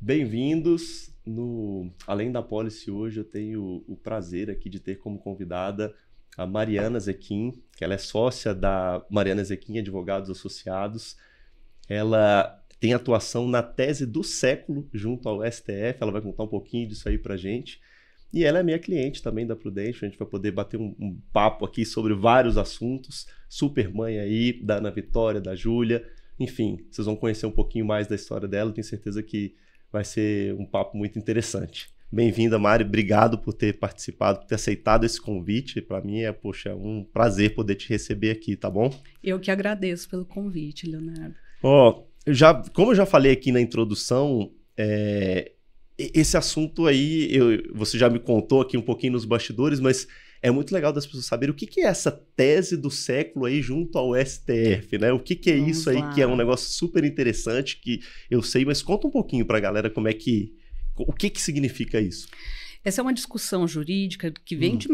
Bem-vindos. Além da Policy, hoje eu tenho o prazer aqui de ter como convidada a Mariana Zequim, que ela é sócia da Mariana Zequim Advogados Associados. Ela tem atuação na tese do século junto ao STF, ela vai contar um pouquinho disso aí pra gente. E ela é minha cliente também da Prudential, a gente vai poder bater um papo aqui sobre vários assuntos. Super mãe aí, da Ana Vitória, da Júlia, enfim, vocês vão conhecer um pouquinho mais da história dela, tenho certeza que vai ser um papo muito interessante. Bem-vinda, Mari, obrigado por ter participado, por ter aceitado esse convite. Para mim é, um prazer poder te receber aqui, tá bom? Eu que agradeço pelo convite, Leonardo. Como eu já falei aqui na introdução, esse assunto aí, você já me contou aqui um pouquinho nos bastidores, mas é muito legal das pessoas saberem o que é essa tese do século aí junto ao STF, né? O que é Vamos isso aí, lá. que é um negócio super interessante que eu sei, mas conta um pouquinho pra galera o que significa isso. Essa é uma discussão jurídica que vem de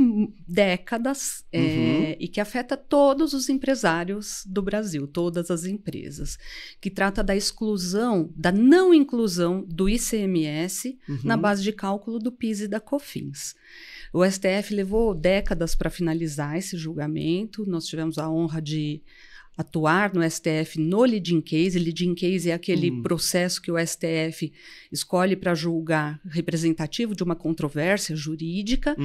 décadas e que afeta todos os empresários do Brasil, todas as empresas, que trata da exclusão, da não inclusão do ICMS na base de cálculo do PIS e da COFINS. O STF levou décadas para finalizar esse julgamento, nós tivemos a honra de atuar no STF no leading case. Leading case é aquele processo que o STF escolhe para julgar representativo de uma controvérsia jurídica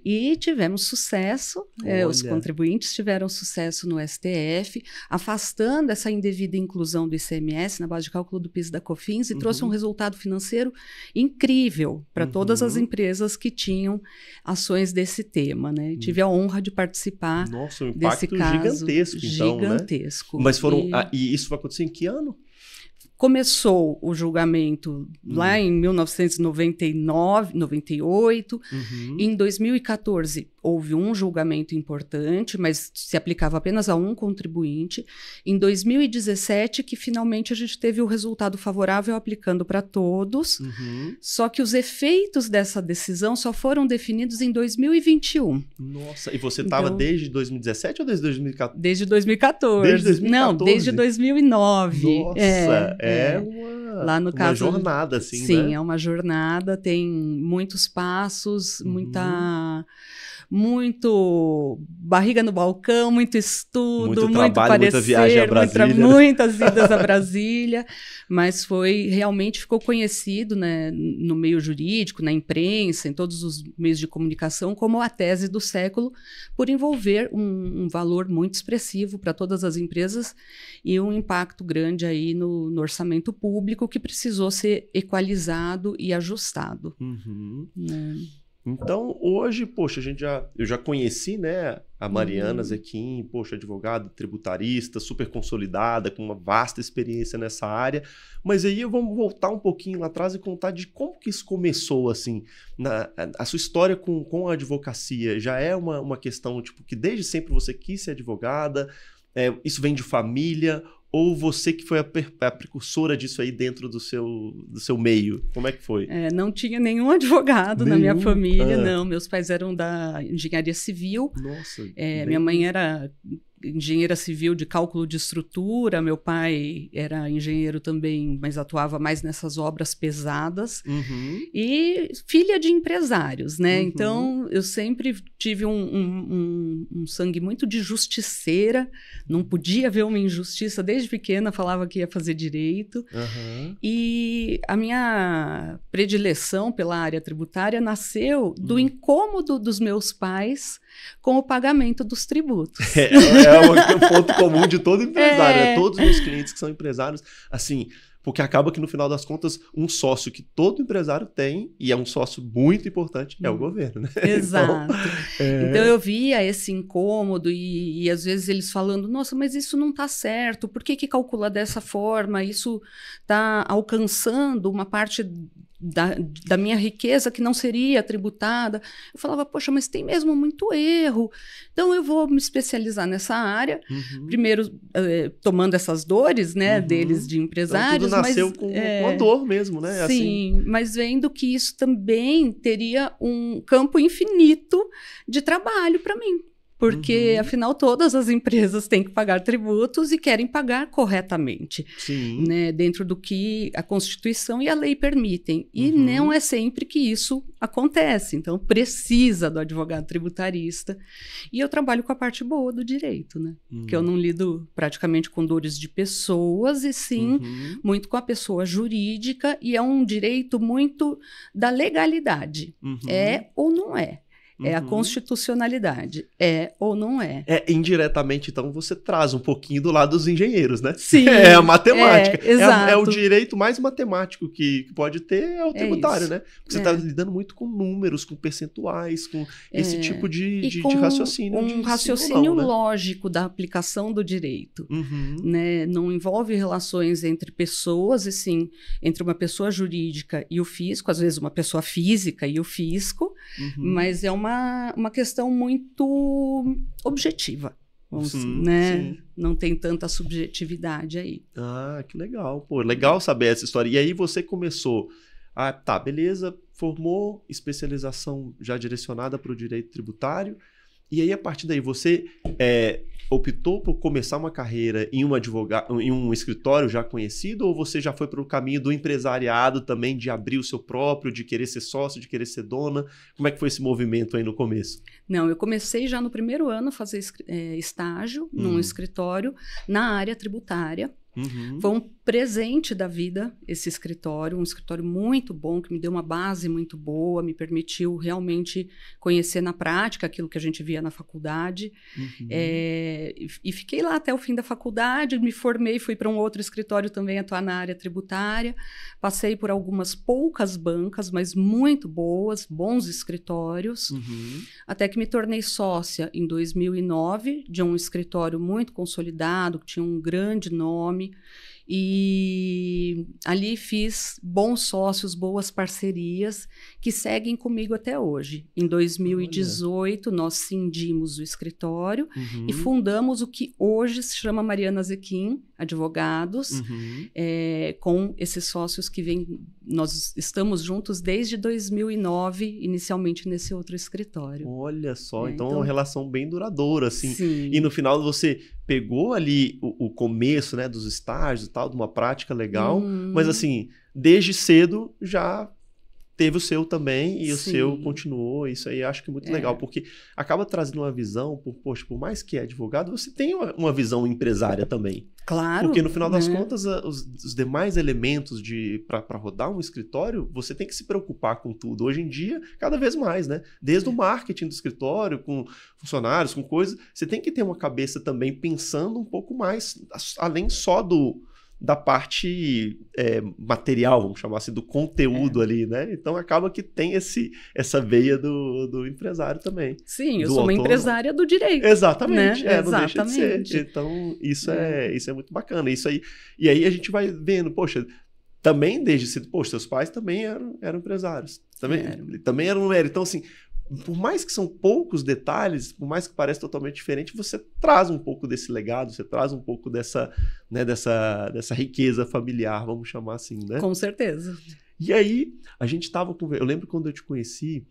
e tivemos sucesso, os contribuintes tiveram sucesso no STF, afastando essa indevida inclusão do ICMS na base de cálculo do PIS e da COFINS e trouxe um resultado financeiro incrível para todas as empresas que tinham ações desse tema, né? Tive a honra de participar desse caso gigantesco, então, né? Mas e isso vai acontecer em que ano? Começou o julgamento lá em 1999, 98. Em 2014, houve um julgamento importante, mas se aplicava apenas a um contribuinte. Em 2017, que finalmente a gente teve o resultado favorável aplicando para todos. Só que os efeitos dessa decisão só foram definidos em 2021. Nossa, e você estava desde 2017 ou desde 2014? Desde 2014. Desde 2014? Não, desde 2009. Nossa, lá no caso, uma jornada, assim, sim, né? é uma jornada, tem muitos passos, muito barriga no balcão, muito estudo, muito trabalho, parecer, muita viagem a Brasília, muitas idas a Brasília, mas realmente ficou conhecido, né, no meio jurídico, na imprensa, em todos os meios de comunicação, como a tese do século, por envolver um valor muito expressivo para todas as empresas e um impacto grande aí no orçamento público que precisou ser equalizado e ajustado. Né? Então, hoje, eu já conheci, né, a Mariana Zequim, advogada, tributarista, super consolidada, com uma vasta experiência nessa área, mas aí vamos voltar um pouquinho lá atrás e contar de como que isso começou, assim, a sua história com a advocacia. Já é uma questão, que desde sempre você quis ser advogada, isso vem de família, ou você que foi a precursora disso aí dentro do seu meio? Como é que foi? Não tinha nenhum advogado na minha família, não. Meus pais eram da engenharia civil. Nossa. Minha mãe era engenheira civil de cálculo de estrutura, meu pai era engenheiro também, mas atuava mais nessas obras pesadas. E filha de empresários, né? Então, eu sempre tive um sangue muito de justiceira, não podia ver uma injustiça. Desde pequena falava que ia fazer direito. E a minha predileção pela área tributária nasceu do incômodo dos meus pais com o pagamento dos tributos. É um ponto comum de todo empresário, né? Todos os meus clientes que são empresários, assim, porque acaba que no final das contas, um sócio que todo empresário tem, e é um sócio muito importante, é o governo, né? Exato. Então eu via esse incômodo e às vezes eles falando, nossa, mas isso não está certo, por que calcula dessa forma? Isso está alcançando uma parte da minha riqueza que não seria tributada. Eu falava, poxa, mas tem mesmo muito erro. Então, eu vou me especializar nessa área. Primeiro, tomando essas dores, né, deles de empresários. Então, tudo nasceu com a dor mesmo, né? Sim, assim. Mas vendo que isso também teria um campo infinito de trabalho para mim. porque afinal todas as empresas têm que pagar tributos e querem pagar corretamente, né, dentro do que a Constituição e a lei permitem. E não é sempre que isso acontece, então precisa do advogado tributarista. E eu trabalho com a parte boa do direito, né? Que eu não lido praticamente com dores de pessoas, e sim muito com a pessoa jurídica, e é um direito muito da legalidade. É ou não é? É a constitucionalidade. É ou não é? Indiretamente, então, você traz um pouquinho do lado dos engenheiros, né? Sim. É a matemática. Exato. É o direito mais matemático que pode ter, é o tributário, né? Porque você está lidando muito com números, com percentuais, com esse tipo de raciocínio. Um raciocínio lógico da aplicação do direito. Né? Não envolve relações entre pessoas, e sim entre uma pessoa jurídica e o fisco, às vezes uma pessoa física e o fisco, mas é uma questão muito objetiva, né? Sim. Não tem tanta subjetividade aí. Ah, que legal. Pô, legal saber essa história. E aí você começou... Ah, tá, beleza, formou, especialização já direcionada para o direito tributário, e aí a partir daí você optou por começar uma carreira em um escritório já conhecido, ou você já foi para o caminho do empresariado também, de abrir o seu próprio, de querer ser sócio, de querer ser dona? Como é que foi esse movimento aí no começo? Não, eu comecei já no primeiro ano a fazer estágio num escritório na área tributária. Foi um presente da vida esse escritório, um escritório muito bom, que me deu uma base muito boa, me permitiu realmente conhecer na prática aquilo que a gente via na faculdade. E fiquei lá até o fim da faculdade, me formei, fui para um outro escritório também atuar na área tributária, passei por algumas poucas bancas, mas muito boas, bons escritórios, até que me tornei sócia em 2009 de um escritório muito consolidado, que tinha um grande nome. E ali fiz bons sócios, boas parcerias que seguem comigo até hoje. Em 2018, nós cindimos o escritório e fundamos o que hoje se chama Mariana Zequim Advogados, com esses sócios que vêm. Nós estamos juntos desde 2009, inicialmente nesse outro escritório. Olha só, então é uma relação bem duradoura, assim. Sim. E no final você pegou ali o começo, né, dos estágios e tal, de uma prática legal, mas assim, desde cedo já teve o seu também, e o seu continuou. Isso aí acho que é muito legal, porque acaba trazendo uma visão, por mais que é advogado, você tem uma visão empresária também. Claro. Porque no final das contas, os demais elementos para rodar um escritório, você tem que se preocupar com tudo. Hoje em dia, cada vez mais, né? Desde o marketing do escritório, com funcionários, com coisas, você tem que ter uma cabeça também pensando um pouco mais, além só da parte material, vamos chamar assim, do conteúdo ali, né? Então acaba que tem essa veia do empresário também. Sim, eu sou uma empresária do direito. Exatamente, né? Não deixa de ser. Então isso é muito bacana. Isso aí, e aí a gente vai vendo, poxa, também desde cedo, poxa, seus pais também eram empresários. Também eram. Então assim, por mais que são poucos detalhes, por mais que pareça totalmente diferente, você traz um pouco desse legado, você traz um pouco dessa riqueza familiar, vamos chamar assim, né? Com certeza. E aí, a gente estava... Eu lembro quando eu te conheci,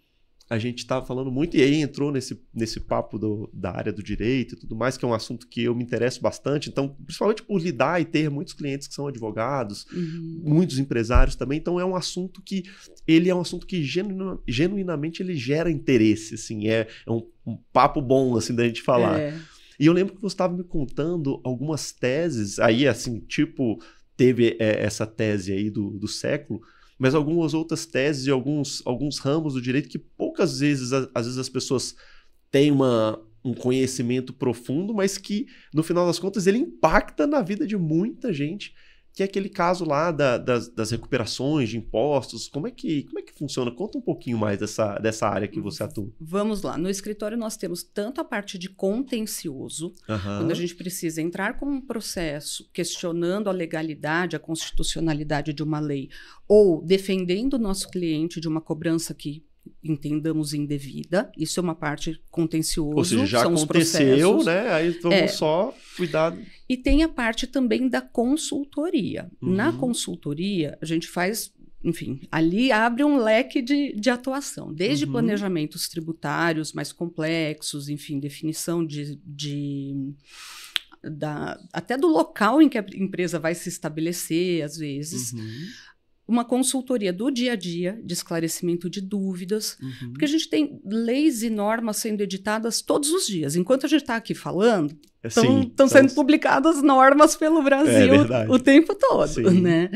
a gente estava falando muito, e aí entrou nesse papo da área do direito e tudo mais, que é um assunto que eu me interesso bastante, então, principalmente por lidar e ter muitos clientes que são advogados, muitos empresários também, então é um assunto que genuinamente ele gera interesse, assim, é um papo bom, assim, da gente falar. E eu lembro que você estava me contando algumas teses, aí, assim, tipo, teve essa tese aí do século, mas algumas outras teses e alguns ramos do direito que poucas vezes, às vezes as pessoas têm um conhecimento profundo, mas que, no final das contas, ele impacta na vida de muita gente, que é aquele caso lá das recuperações de impostos. Como é que funciona? Conta um pouquinho mais dessa área que você atua. Vamos lá. No escritório nós temos tanto a parte de contencioso, quando a gente precisa entrar com um processo questionando a legalidade, a constitucionalidade de uma lei, ou defendendo o nosso cliente de uma cobrança que entendamos indevida. Isso é uma parte contencioso. Ou seja, já aconteceu, né? Aí vamos só cuidar. E tem a parte também da consultoria. Na consultoria, a gente faz enfim, ali abre um leque de atuação, desde planejamentos tributários mais complexos, enfim, definição até do local em que a empresa vai se estabelecer, às vezes. Uma consultoria do dia a dia, de esclarecimento de dúvidas, porque a gente tem leis e normas sendo editadas todos os dias. Enquanto a gente está aqui falando, estão sendo publicadas normas pelo Brasil o tempo todo, né?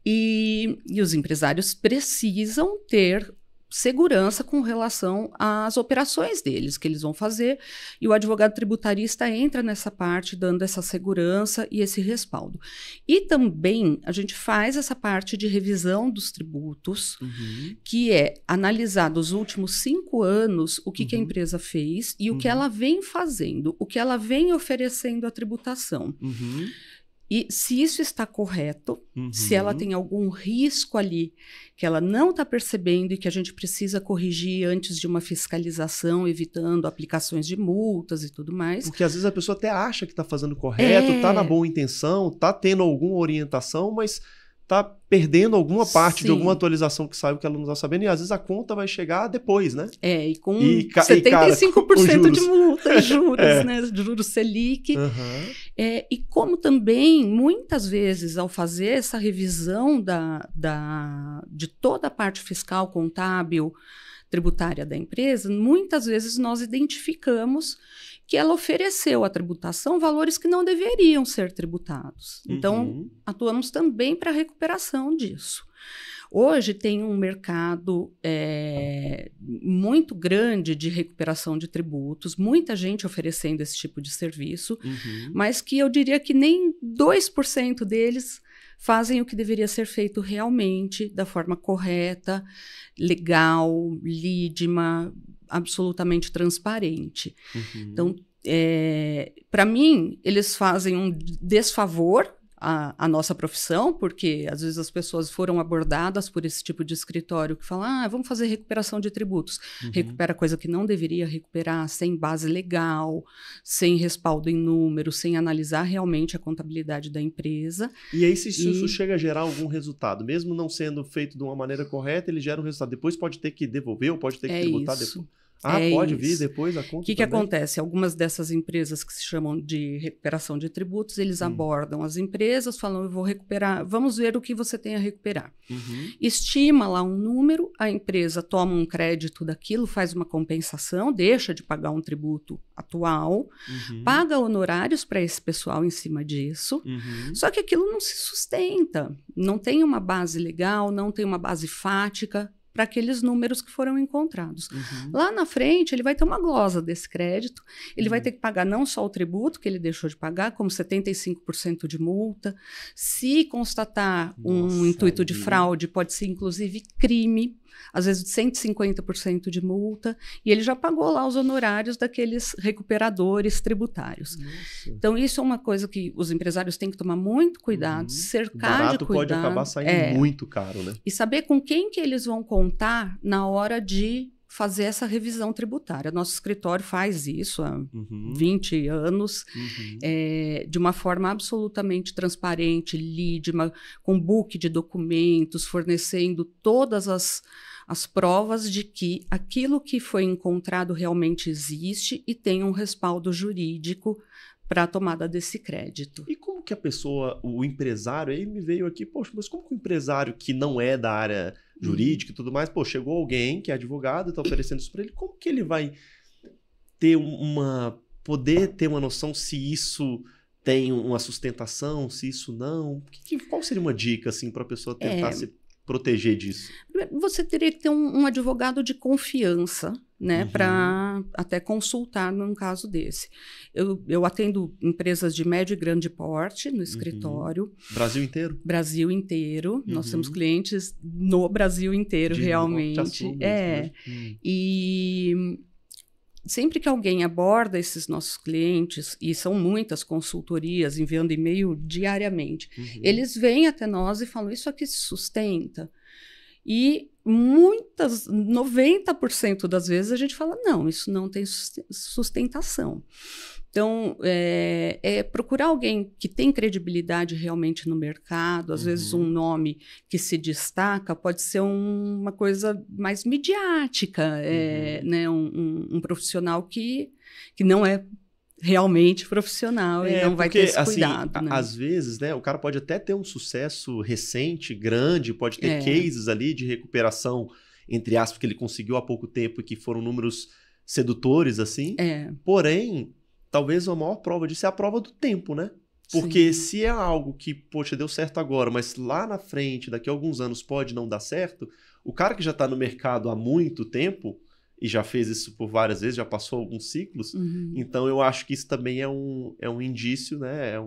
E os empresários precisam ter segurança com relação às operações deles, que eles vão fazer, e o advogado tributarista entra nessa parte, dando essa segurança e esse respaldo. E também a gente faz essa parte de revisão dos tributos, que é analisar dos últimos 5 anos o que a empresa fez e o que ela vem fazendo, o que ela vem oferecendo à tributação. E se isso está correto, se ela tem algum risco ali que ela não está percebendo e que a gente precisa corrigir antes de uma fiscalização, evitando aplicações de multas e tudo mais. Porque às vezes a pessoa até acha que está fazendo correto, está na boa intenção, está tendo alguma orientação, mas está perdendo alguma parte de alguma atualização que saiba que ela não está sabendo, e às vezes a conta vai chegar depois, né? E com 75% de multa e juros, né? Juros Selic. E como também, muitas vezes, ao fazer essa revisão de toda a parte fiscal, contábil, tributária da empresa, muitas vezes nós identificamos que ela ofereceu à tributação valores que não deveriam ser tributados. Então, atuamos também para a recuperação disso. Hoje tem um mercado muito grande de recuperação de tributos, muita gente oferecendo esse tipo de serviço, mas que eu diria que nem 2% deles fazem o que deveria ser feito realmente, da forma correta, legal, lídima, absolutamente transparente. Então, para mim, eles fazem um desfavor à nossa profissão, porque às vezes as pessoas foram abordadas por esse tipo de escritório que fala, vamos fazer recuperação de tributos. Recupera coisa que não deveria recuperar, sem base legal, sem respaldo em números, sem analisar realmente a contabilidade da empresa. E aí, se isso chega a gerar algum resultado, mesmo não sendo feito de uma maneira correta, ele gera um resultado. Depois pode ter que devolver ou pode ter que tributar depois. Pode vir depois a conta. O que acontece? Algumas dessas empresas que se chamam de recuperação de tributos, eles abordam as empresas, falam, eu vou recuperar, vamos ver o que você tem a recuperar. Estima lá um número, a empresa toma um crédito daquilo, faz uma compensação, deixa de pagar um tributo atual, paga honorários para esse pessoal em cima disso, só que aquilo não se sustenta, não tem uma base legal, não tem uma base fática para aqueles números que foram encontrados. Lá na frente, ele vai ter uma glosa desse crédito, ele vai ter que pagar não só o tributo que ele deixou de pagar, como 75% de multa. Se constatar um intuito de fraude, pode ser inclusive crime, às vezes de 150% de multa, e ele já pagou lá os honorários daqueles recuperadores tributários. Então, isso é uma coisa que os empresários têm que tomar muito cuidado, cercar de cuidado. Pode acabar saindo muito caro, né? E saber com quem que eles vão contar na hora de fazer essa revisão tributária. Nosso escritório faz isso há 20 anos, de uma forma absolutamente transparente, lídima, com book de documentos, fornecendo todas as provas de que aquilo que foi encontrado realmente existe e tem um respaldo jurídico para a tomada desse crédito. E como que a pessoa, o empresário, aí me veio aqui, poxa, mas como que o empresário que não é da área jurídica e tudo mais, chegou alguém que é advogado e está oferecendo isso para ele, como que ele vai ter poder ter uma noção se isso tem uma sustentação, se isso não? Qual seria uma dica assim, para a pessoa tentar se proteger disso? Você teria que ter um advogado de confiança, né, para até consultar num caso desse. Eu atendo empresas de médio e grande porte no escritório. Brasil inteiro? Brasil inteiro. Nós temos clientes no Brasil inteiro, realmente. E sempre que alguém aborda esses nossos clientes, e são muitas consultorias, enviando e-mail diariamente, eles vêm até nós e falam, isso aqui se sustenta? E 90% das vezes a gente fala, não, isso não tem sustentação. Então, procurar alguém que tem credibilidade realmente no mercado. Às vezes, um nome que se destaca pode ser uma coisa mais midiática, né? Um profissional que não é realmente profissional e não vai ter esse cuidado. Assim, né? Às vezes, né, o cara pode até ter um sucesso recente, grande, pode ter cases ali de recuperação, entre aspas, que ele conseguiu há pouco tempo e que foram números sedutores, assim. Porém, talvez a maior prova disso é a prova do tempo, né? Porque se é algo que, poxa, deu certo agora, mas lá na frente, daqui a alguns anos, pode não dar certo, o cara que já está no mercado há muito tempo e já fez isso por várias vezes, já passou alguns ciclos, então eu acho que isso também é um indício, né? É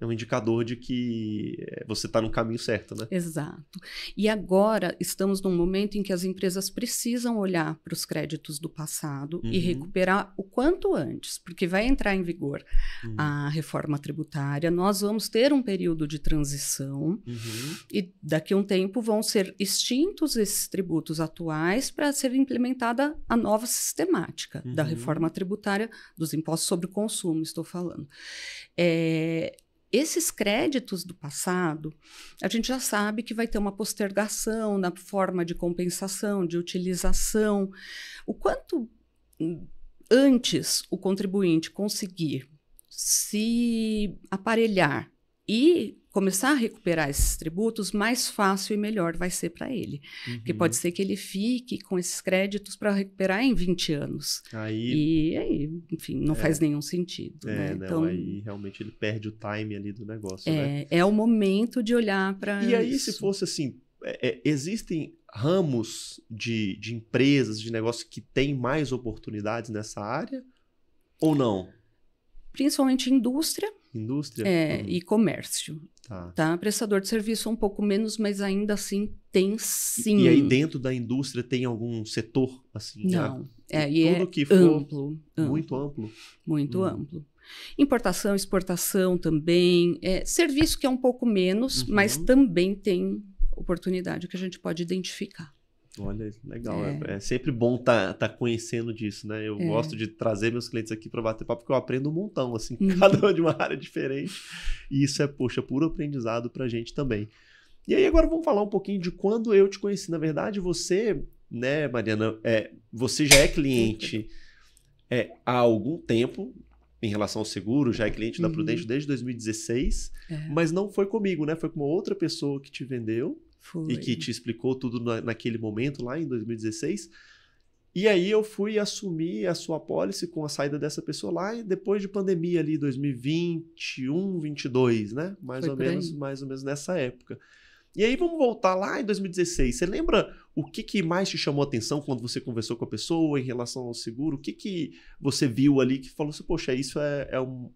um indicador de que você está no caminho certo, né? Exato. E agora estamos num momento em que as empresas precisam olhar para os créditos do passado e recuperar o quanto antes, porque vai entrar em vigor a reforma tributária, nós vamos ter um período de transição e daqui a um tempo vão ser extintos esses tributos atuais para ser implementada a nova sistemática da reforma tributária dos impostos sobre o consumo, estou falando. Esses créditos do passado, a gente já sabe que vai ter uma postergação na forma de compensação, de utilização. O quanto antes o contribuinte conseguir se aparelhar e começar a recuperar esses tributos, mais fácil e melhor vai ser para ele. Porque pode ser que ele fique com esses créditos para recuperar em 20 anos. E aí, enfim, não faz nenhum sentido. Né? Então, aí realmente ele perde o time ali do negócio. Né? É o momento de olhar para E aí, se fosse assim, existem ramos de empresas, de negócio que têm mais oportunidades nessa área ou não? Principalmente indústria. E comércio. Tá? Prestador de serviço um pouco menos, mas ainda assim tem sim. E aí dentro da indústria tem algum setor assim? Não. Tudo que for amplo. Muito amplo. Muito amplo. Importação, exportação também. Serviço que é um pouco menos, mas também tem oportunidade que a gente pode identificar. Olha, legal. É sempre bom tá conhecendo disso, né? Eu gosto de trazer meus clientes aqui para bater papo, porque eu aprendo um montão, assim, cada um de uma área diferente. E isso puro aprendizado pra gente também. E aí agora vamos falar um pouquinho de quando eu te conheci. Na verdade, você, né, Mariana, você já é cliente há algum tempo em relação ao seguro, já é cliente da Prudential desde 2016, mas não foi comigo, né? Foi com uma outra pessoa que te vendeu. E que te explicou tudo naquele momento, lá em 2016. E aí eu fui assumir a sua apólice com a saída dessa pessoa lá e depois de pandemia ali, 2021, 2022, né? Mais ou menos nessa época. E aí vamos voltar lá em 2016. Você lembra o que mais te chamou a atenção quando você conversou com a pessoa em relação ao seguro? O que você viu ali que falou assim, poxa, isso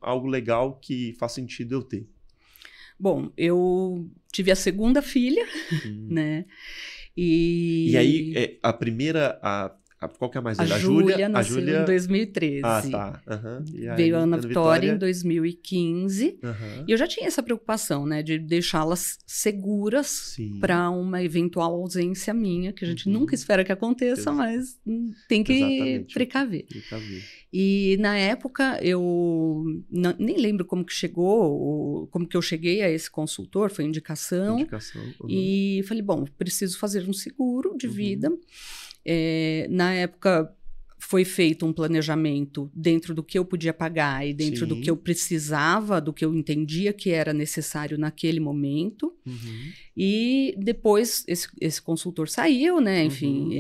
algo legal que faz sentido eu ter? Bom, eu tive a segunda filha, né? E aí, a primeira, qual que é a mais velha? A Júlia nasceu em 2013. Tá. Veio a Ana Vitória em 2015. E eu já tinha essa preocupação, né? De deixá-las seguras para uma eventual ausência minha, que a gente nunca espera que aconteça, mas tem que precaver. E na época eu nem lembro como que como que eu cheguei a esse consultor, foi indicação. E falei, bom, preciso fazer um seguro de vida. Na época foi feito um planejamento dentro do que eu podia pagar e dentro do que eu precisava, do que eu entendia que era necessário naquele momento. E depois esse consultor saiu, né, enfim,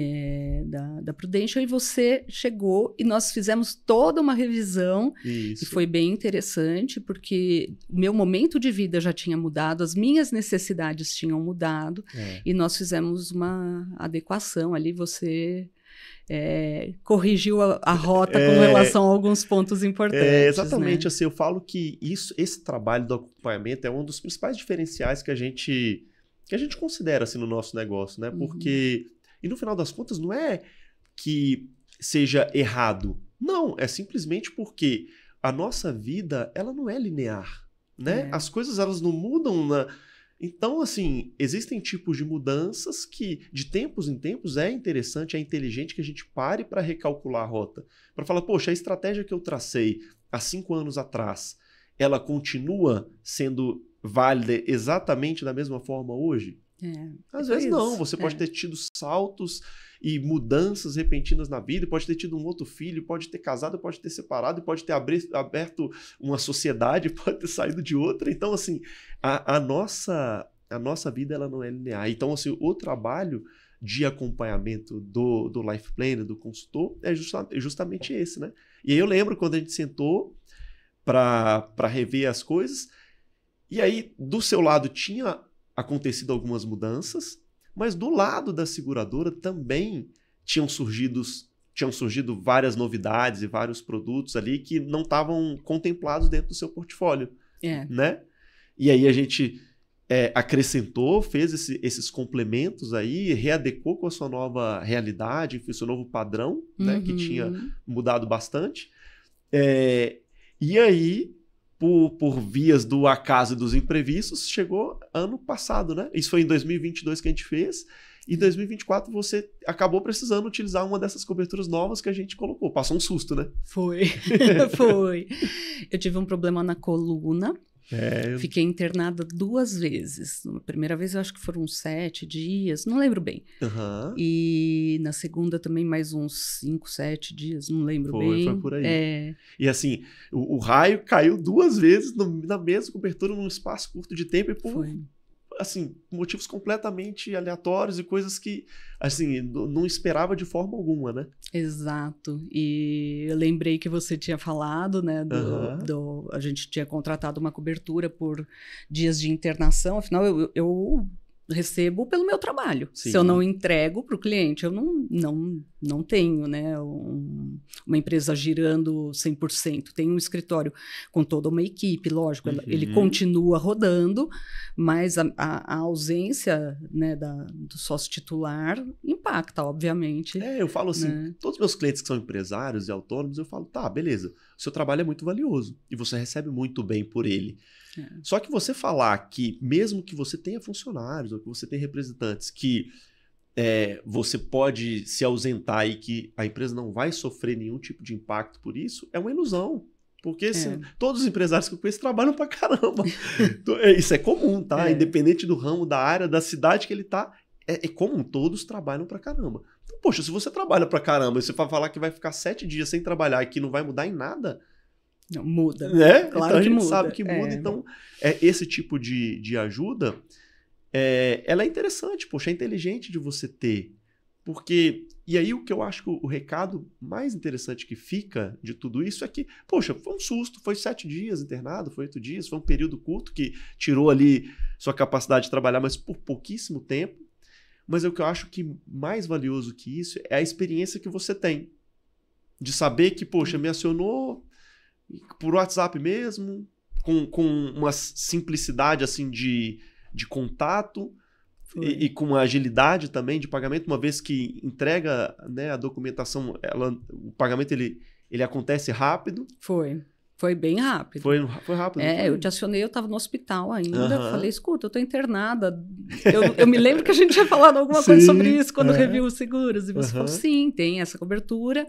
da Prudential, e você chegou e nós fizemos toda uma revisão. E foi bem interessante, porque o meu momento de vida já tinha mudado, as minhas necessidades tinham mudado, e nós fizemos uma adequação ali, você corrigiu a rota com relação a alguns pontos importantes. Exatamente, né? Assim, eu falo que esse trabalho do acompanhamento é um dos principais diferenciais que a gente considera assim, no nosso negócio, né? Porque, e no final das contas, não é que seja errado. Não, é simplesmente porque a nossa vida, ela não é linear, né? As coisas, elas não mudam Então, assim, existem tipos de mudanças que, de tempos em tempos, é interessante, é inteligente que a gente pare para recalcular a rota. Para falar, poxa, a estratégia que eu tracei há 5 anos atrás, ela continua sendo válida exatamente da mesma forma hoje? Às vezes não, você pode ter tido saltos e mudanças repentinas na vida, pode ter tido um outro filho, pode ter casado, pode ter separado, pode ter aberto uma sociedade, pode ter saído de outra. Então, assim, a nossa vida ela não é linear. Então, assim, o trabalho de acompanhamento do life planner, do consultor, é justamente esse, né? E aí eu lembro quando a gente sentou para rever as coisas, e aí do seu lado tinha acontecido algumas mudanças, mas do lado da seguradora também tinham surgido várias novidades e vários produtos ali que não estavam contemplados dentro do seu portfólio, né? E aí a gente acrescentou, fez esses complementos aí, readecou com a sua nova realidade, com o seu novo padrão, né, que tinha mudado bastante. E aí, por vias do acaso e dos imprevistos, chegou ano passado, né? Isso foi em 2022 que a gente fez. E em 2024 você acabou precisando utilizar uma dessas coberturas novas que a gente colocou. Passou um susto, né? Foi. Eu tive um problema na coluna. Fiquei internada 2 vezes. Na primeira vez eu acho que foram 7 dias, não lembro bem. E na segunda também mais uns 5, 7 dias, não lembro bem. Foi por aí. E assim, o raio caiu 2 vezes na mesma cobertura num espaço curto de tempo e por assim, motivos completamente aleatórios e coisas que, assim, não esperava de forma alguma, né? Exato. E eu lembrei que você tinha falado, né, a gente tinha contratado uma cobertura por dias de internação, afinal eu recebo pelo meu trabalho. Sim. Se eu não entrego para o cliente, eu não tenho, né, uma empresa girando 100%. Tem um escritório com toda uma equipe, lógico, ele continua rodando, mas a ausência, né, do sócio titular impacta, obviamente. Eu falo assim, né? Todos os meus clientes que são empresários e autônomos, eu falo, tá, beleza, o seu trabalho é muito valioso e você recebe muito bem por ele. Só que você falar que, mesmo que você tenha funcionários ou que você tenha representantes, que você pode se ausentar e que a empresa não vai sofrer nenhum tipo de impacto por isso, é uma ilusão. Porque todos os empresários que eu conheço trabalham pra caramba. Isso é comum, tá? Independente do ramo, da área, da cidade que ele tá, é comum, todos trabalham pra caramba. Então, poxa, se você trabalha pra caramba e você vai falar que vai ficar 7 dias sem trabalhar e que não vai mudar em nada... Não, muda. Claro então, a gente sabe que muda. Então, esse tipo de ajuda, ela é interessante, poxa, é inteligente de você ter. Porque, e aí o que eu acho que o recado mais interessante que fica de tudo isso é que, poxa, foi um susto, foi 7 dias internado, foi 8 dias, foi um período curto que tirou ali sua capacidade de trabalhar, mas por pouquíssimo tempo. Mas o que eu acho que mais valioso que isso é a experiência que você tem. De saber que, poxa, me acionou por WhatsApp mesmo, com uma simplicidade assim de contato e com uma agilidade também de pagamento, uma vez que entrega, né, a documentação, o pagamento ele acontece rápido. Foi bem rápido. Foi rápido. Eu te acionei, eu estava no hospital ainda. Falei, escuta, eu estou internada. Eu me lembro que a gente tinha falado alguma coisa sobre isso quando reviu os seguros. E você falou, sim, tem essa cobertura.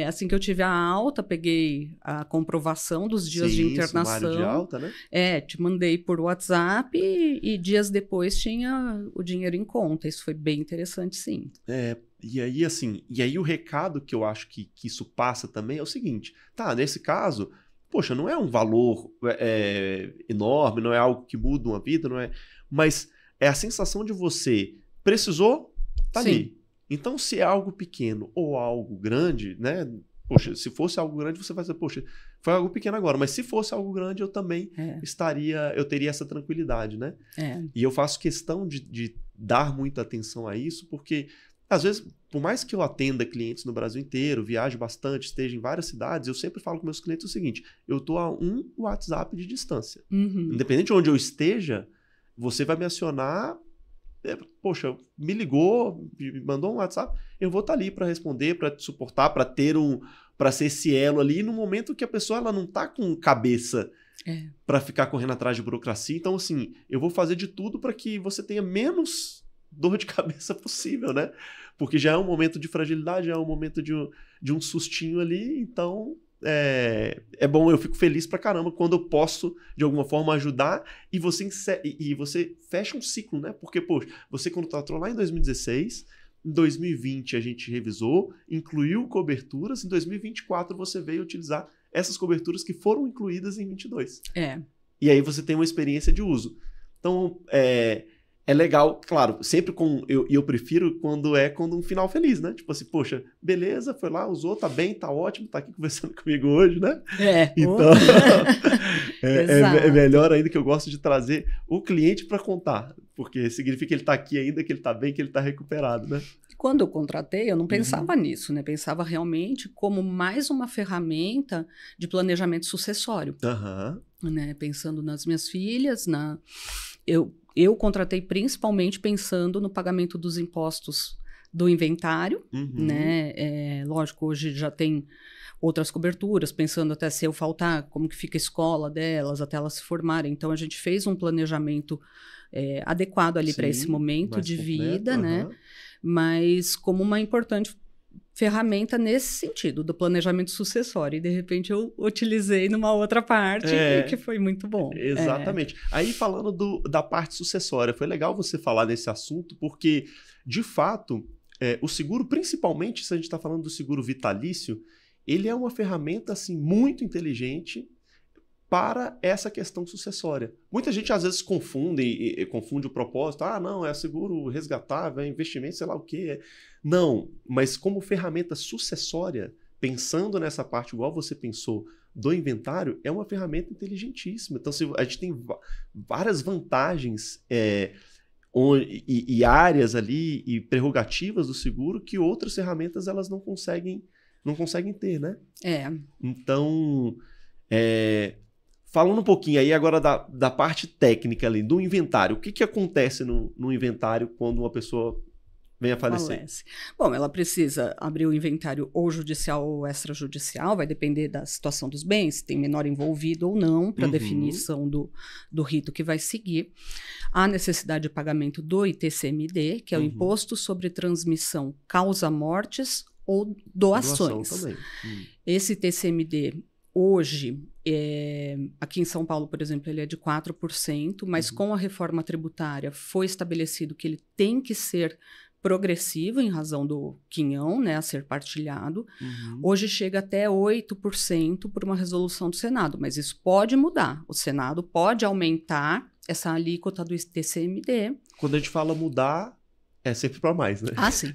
Assim que eu tive a alta, peguei a comprovação dos dias de internação. De alta, né? Te mandei por WhatsApp e dias depois tinha o dinheiro em conta. Isso foi bem interessante, sim. E aí o recado que eu acho que isso passa também é o seguinte, tá, nesse caso, poxa, não é um valor enorme, não é algo que muda uma vida, não é, mas é a sensação de você precisou, tá ali. Então, se é algo pequeno ou algo grande, né? Poxa, se fosse algo grande, você vai dizer, poxa, foi algo pequeno agora, mas se fosse algo grande, eu também eu teria essa tranquilidade, né? E eu faço questão de dar muita atenção a isso, porque, às vezes, por mais que eu atenda clientes no Brasil inteiro, viaje bastante, esteja em várias cidades, eu sempre falo com meus clientes o seguinte, eu estou a um WhatsApp de distância. Independente de onde eu esteja, você vai me acionar... Poxa, me ligou, me mandou um WhatsApp, eu vou estar ali para responder, para te suportar, para ser esse elo ali no momento que a pessoa ela não está com cabeça para ficar correndo atrás de burocracia. Então, assim, eu vou fazer de tudo para que você tenha menos dor de cabeça possível, né? Porque já é um momento de fragilidade, já é um momento de um sustinho ali, então é bom, eu fico feliz pra caramba quando eu posso, de alguma forma, ajudar e você fecha um ciclo, né? Porque, poxa, você contratou lá em 2016, em 2020 a gente revisou, incluiu coberturas, em 2024 você veio utilizar essas coberturas que foram incluídas em 22. E aí você tem uma experiência de uso. Então, é legal, claro, sempre eu prefiro quando um final feliz, né? Tipo assim, poxa, beleza, foi lá, usou, tá bem, tá ótimo, tá aqui conversando comigo hoje, né? Então, é melhor ainda, que eu gosto de trazer o cliente para contar, porque significa que ele tá aqui ainda, que ele tá bem, que ele tá recuperado, né? Quando eu contratei, eu não pensava nisso, né? Pensava realmente como mais uma ferramenta de planejamento sucessório. Né? Pensando nas minhas filhas, eu contratei principalmente pensando no pagamento dos impostos do inventário, né? Lógico, hoje já tem outras coberturas, pensando até se eu faltar, como que fica a escola delas, até elas se formarem. Então, a gente fez um planejamento adequado ali para esse momento de vida, né? Mas como uma importante ferramenta nesse sentido, do planejamento sucessório. E, de repente, eu utilizei numa outra parte que foi muito bom. Exatamente. Aí, falando da parte sucessória, foi legal você falar nesse assunto, porque, de fato, o seguro, principalmente se a gente está falando do seguro vitalício, ele é uma ferramenta assim, muito inteligente para essa questão sucessória. Muita gente, às vezes, confunde o propósito. Ah, não, é seguro resgatável, é investimento, sei lá o quê. Não, mas como ferramenta sucessória, pensando nessa parte igual você pensou do inventário, é uma ferramenta inteligentíssima. Então, a gente tem várias vantagens e áreas ali e prerrogativas do seguro que outras ferramentas elas não conseguem ter, né? Então, falando um pouquinho aí agora da parte técnica ali, do inventário. O que acontece no inventário quando uma pessoa vem a falecer? Bom, ela precisa abrir o inventário ou judicial ou extrajudicial, vai depender da situação dos bens, se tem menor envolvido ou não, para definição do rito que vai seguir. Há necessidade de pagamento do ITCMD, que é o Imposto sobre Transmissão Causa-Mortes ou Doações. Doação também. Esse ITCMD, hoje, aqui em São Paulo, por exemplo, ele é de 4%, mas com a reforma tributária foi estabelecido que ele tem que ser progressivo em razão do quinhão, né, a ser partilhado. Hoje chega até 8% por uma resolução do Senado, mas isso pode mudar. O Senado pode aumentar essa alíquota do ITCMD. Quando a gente fala mudar, é sempre para mais, né? Sim.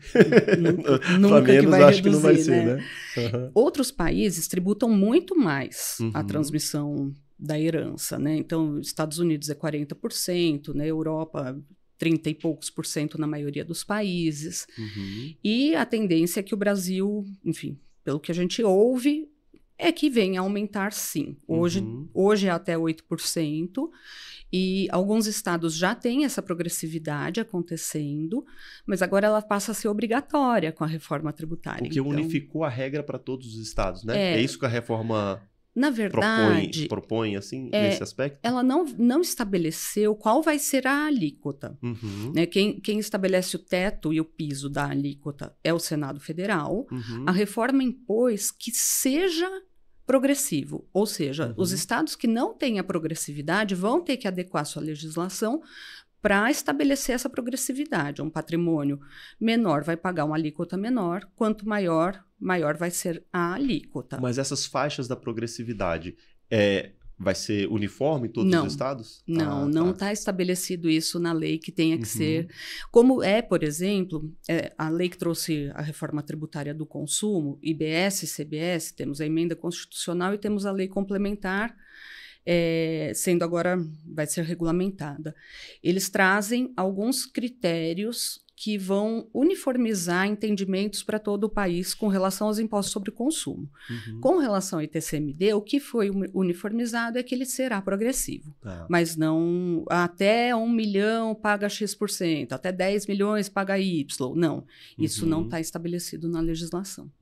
Nunca menos, que vai acho reduzir, que não vai ser, né? Outros países tributam muito mais a transmissão da herança, né? Então, Estados Unidos é 40%, né? Europa 30 e poucos % na maioria dos países. E a tendência é que o Brasil, enfim, pelo que a gente ouve, é que venha a aumentar sim. Hoje é até 8%, e alguns estados já têm essa progressividade acontecendo, mas agora ela passa a ser obrigatória com a reforma tributária. Porque unificou a regra para todos os estados, né? É isso que a reforma... Na verdade, propõe assim, nesse aspecto? Ela não estabeleceu qual vai ser a alíquota. Né? Quem estabelece o teto e o piso da alíquota é o Senado Federal. A reforma impôs que seja progressivo, ou seja, os estados que não têm a progressividade vão ter que adequar sua legislação para estabelecer essa progressividade. Um patrimônio menor vai pagar uma alíquota menor, quanto maior vai ser a alíquota. Mas essas faixas da progressividade vai ser uniforme em todos os estados? Não está estabelecido isso na lei que tenha que ser. Como por exemplo, a lei que trouxe a reforma tributária do consumo, IBS e CBS, temos a emenda constitucional e temos a lei complementar, sendo agora, vai ser regulamentada. Eles trazem alguns critérios que vão uniformizar entendimentos para todo o país com relação aos impostos sobre consumo. Com relação ao ITCMD, o que foi uniformizado é que ele será progressivo, mas não até 1 milhão paga X%, até 10 milhões paga Y. Não, isso não está estabelecido na legislação.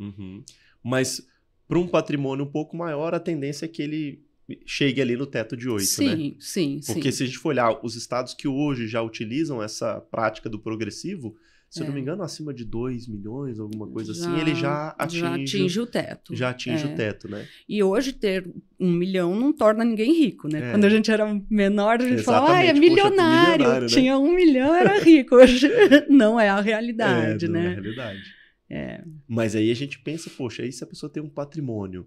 Mas para um patrimônio um pouco maior, a tendência é que ele chegue ali no teto de 8, né? Sim, sim, Porque sim. se a gente for olhar os estados que hoje já utilizam essa prática do progressivo, se eu não me engano, acima de 2 milhões, alguma coisa assim, ele já atinge o teto. Já atinge o teto, né? E hoje ter 1 milhão não torna ninguém rico, né? Quando a gente era menor, a gente falava, é Poxa, milionário, milionário, né? Tinha 1 milhão, era rico. Hoje não é a realidade, não né? é a realidade. Mas aí a gente pensa, poxa, aí se a pessoa tem um patrimônio,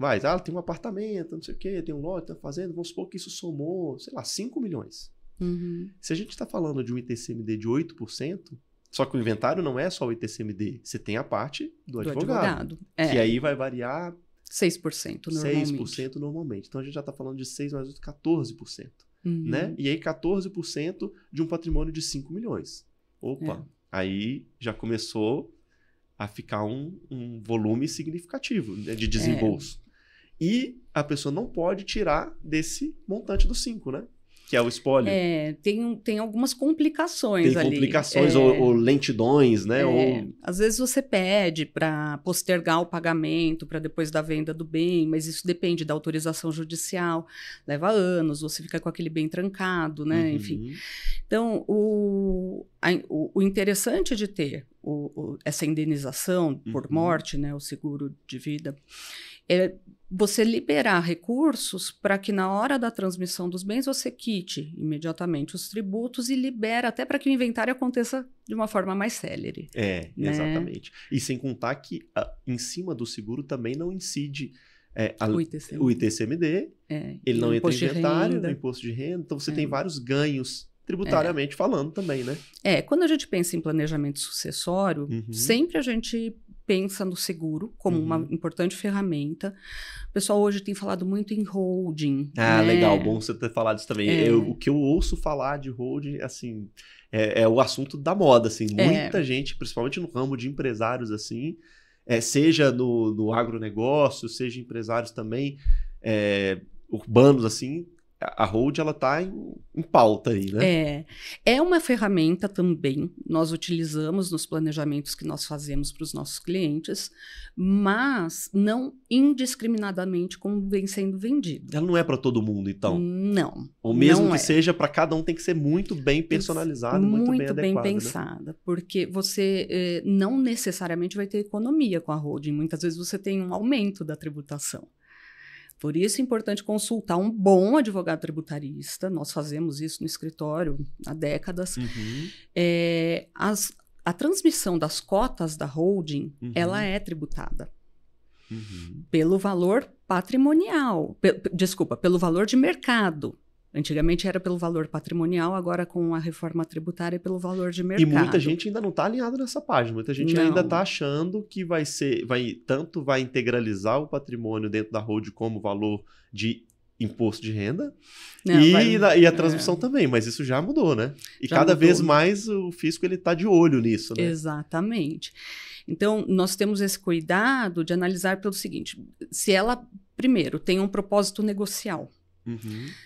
ela tem um apartamento, não sei o quê, tem um lote, tem uma fazenda, vamos supor que isso somou, sei lá, 5 milhões. Uhum. Se a gente está falando de um ITCMD de 8%, só que o inventário não é só o ITCMD, você tem a parte do advogado. Que aí vai variar 6% normalmente. 6% normalmente. Então a gente já está falando de 6 mais 8, 14%. Uhum. Né? E aí 14% de um patrimônio de 5 milhões. Opa, aí já começou a ficar um volume significativo, né, de desembolso. E a pessoa não pode tirar desse montante do 5, né? Que é o espólio. Tem algumas complicações ali. Tem complicações ou lentidões, né? Às vezes você pede para postergar o pagamento para depois da venda do bem, mas isso depende da autorização judicial. Leva anos, você fica com aquele bem trancado, né? Enfim. Então, o interessante de ter essa indenização por morte, né? O seguro de vida, é você liberar recursos para que na hora da transmissão dos bens você quite imediatamente os tributos e libera até para que o inventário aconteça de uma forma mais célere. Né? Exatamente. E sem contar que em cima do seguro também não incide o ITCMD, ele não entra em inventário, no imposto de renda, então você tem vários ganhos tributariamente falando também, né? Quando a gente pensa em planejamento sucessório, sempre a gente pensa no seguro como uma importante ferramenta. O pessoal hoje tem falado muito em holding. Legal, bom você ter falado isso também. O que eu ouço falar de holding, assim, é o assunto da moda, assim. Muita gente, principalmente no ramo de empresários, assim, seja no agronegócio, seja empresários também urbanos, assim, a hold, ela está em pauta aí, né? É uma ferramenta também, nós utilizamos nos planejamentos que nós fazemos para os nossos clientes, mas não indiscriminadamente como vem sendo vendido. Ela não é para todo mundo, então? Não. Ou mesmo que seja para cada um, tem que ser muito bem personalizado, muito bem adequado. Muito bem pensada, né? Porque você não necessariamente vai ter economia com a holding, muitas vezes você tem um aumento da tributação. Por isso é importante consultar um bom advogado tributarista. Nós fazemos isso no escritório há décadas. A transmissão das cotas da holding, ela é tributada pelo valor patrimonial. Pelo valor de mercado. Antigamente era pelo valor patrimonial, agora com a reforma tributária é pelo valor de mercado. E muita gente ainda não está alinhada nessa página. Muita gente ainda está achando que tanto vai integralizar o patrimônio dentro da hold como valor de imposto de renda e a transmissão também, mas isso já mudou, né? E cada vez mais o fisco está de olho nisso, né? Exatamente. Então, nós temos esse cuidado de analisar pelo seguinte, se ela, primeiro, tem um propósito negocial.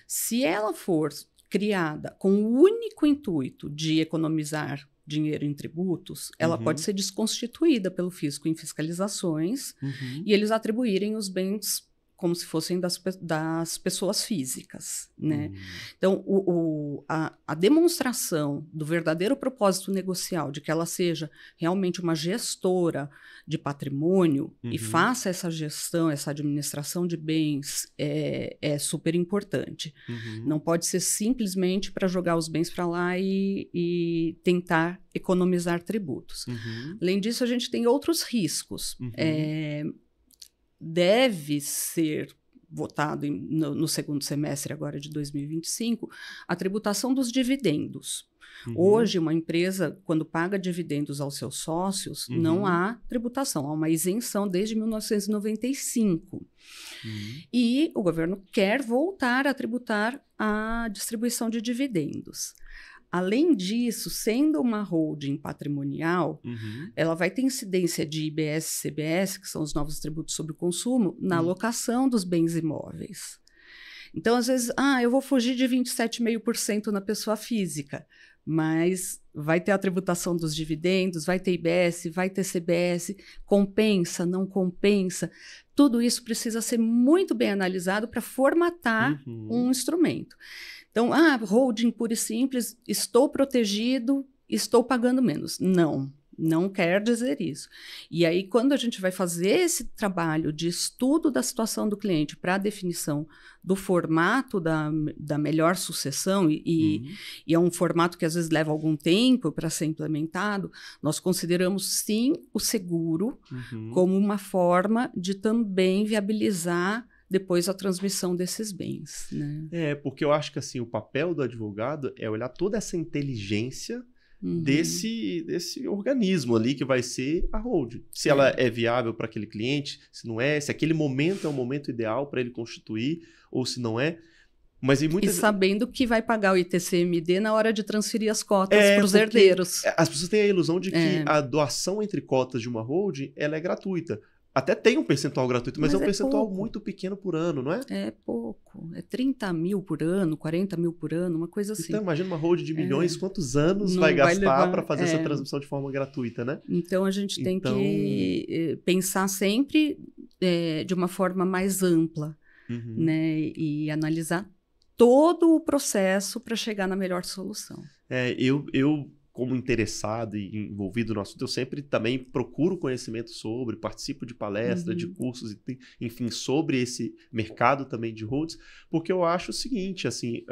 Se ela for criada com o único intuito de economizar dinheiro em tributos, ela pode ser desconstituída pelo fisco em fiscalizações e eles atribuírem os bens como se fossem das pessoas físicas, né? Então, a demonstração do verdadeiro propósito negocial, de que ela seja realmente uma gestora de patrimônio e faça essa gestão, essa administração de bens, é super importante. Não pode ser simplesmente para jogar os bens para lá e tentar economizar tributos. Além disso, a gente tem outros riscos. Deve ser votado no segundo semestre agora de 2025 a tributação dos dividendos. Hoje, uma empresa, quando paga dividendos aos seus sócios, não há tributação, há uma isenção desde 1995. E o governo quer voltar a tributar a distribuição de dividendos. Além disso, sendo uma holding patrimonial, ela vai ter incidência de IBS e CBS, que são os novos tributos sobre o consumo, na alocação dos bens imóveis. Então, às vezes, eu vou fugir de 27,5% na pessoa física, mas vai ter a tributação dos dividendos, vai ter IBS, vai ter CBS, compensa, não compensa. Tudo isso precisa ser muito bem analisado para formatar um instrumento. Então, holding pura e simples, estou protegido, estou pagando menos. Não quer dizer isso. E aí, quando a gente vai fazer esse trabalho de estudo da situação do cliente para a definição do formato da melhor sucessão, e é um formato que às vezes leva algum tempo para ser implementado, nós consideramos sim o seguro como uma forma de também viabilizar depois a transmissão desses bens, né? Porque eu acho que assim, o papel do advogado é olhar toda essa inteligência desse organismo ali que vai ser a holding. Se ela é viável para aquele cliente, se não é, se aquele momento é o momento ideal para ele constituir, ou se não é. Mas em muitas... E sabendo que vai pagar o ITCMD na hora de transferir as cotas para os herdeiros. As pessoas têm a ilusão de que a doação entre cotas de uma holding ela é gratuita. Até tem um percentual gratuito, mas é um percentual pouco. Muito pequeno por ano, não é? É pouco. É 30 mil por ano, 40 mil por ano, uma coisa assim. Então, imagina uma holding de milhões, quantos anos vai gastar para fazer essa transmissão de forma gratuita, né? Então, a gente tem que pensar sempre de uma forma mais ampla, né? E analisar todo o processo para chegar na melhor solução. Eu como interessado e envolvido no assunto, eu sempre também procuro conhecimento sobre, participo de palestras, de cursos, enfim, sobre esse mercado também de holds, porque eu acho o seguinte, assim,